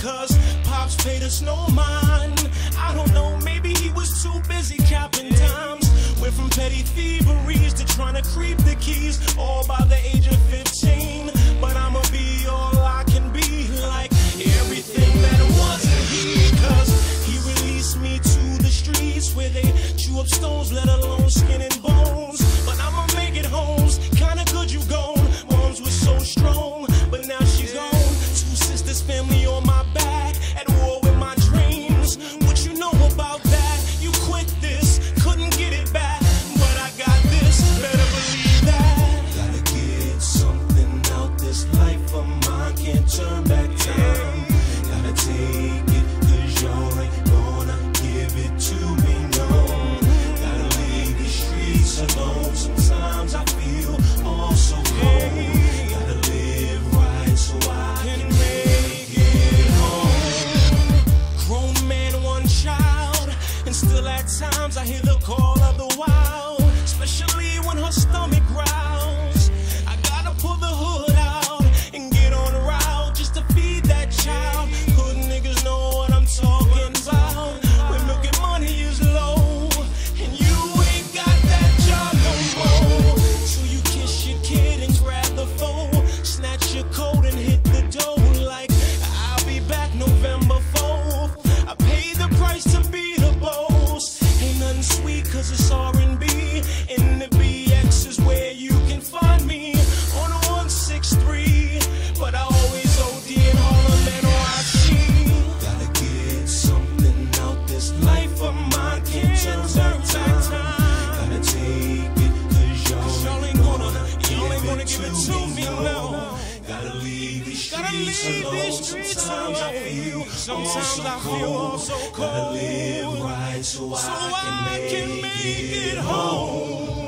cause Pops paid us no mind. I don't know, maybe he was too busy counting times. Went from petty thieveries to trying to creep the keys, all by the age of 15. But I'ma be all I can be, like everything that wasn't he. Cause he released me to the streets where they chew up stones, let alone skin and bones. But I'ma make it home, kinda good you gone. Moms was so strong, but now she's gone. Two sisters, family on my back, at war with my dreams. What you know about that? You quit this, couldn't get it back, but I got this, better believe that. Gotta get something out this life of mine, can't turn back time. Gotta take it, cause y'all ain't gonna give it to me, no. Gotta leave the streets alone, sometimes I feel all so cold. Gotta live right so I can make it home. Grown man, one child, and still at times I hear the call of the wild, especially when her stomach growls. I gotta pull the hood out and get on the route just to feed that child. Hood niggas know what I'm talking about, when milk and money is low and you ain't got that job no more. So you kiss your kid and grab the phone, snatch your coat and hit the door like I'll be back November 4th. I paid the price to be the boss. Ain't nothing sweet cause it's R&B, and the BX is where you can find me on a 163. But I always OD in Harlem NYC. Gotta get something out this life of mine, can't turn back time. Gotta take it cause y'all ain't gonna give it to me, no. Gotta leave these streets alone. Sometimes I feel so cold. Gotta live right so I can make it home.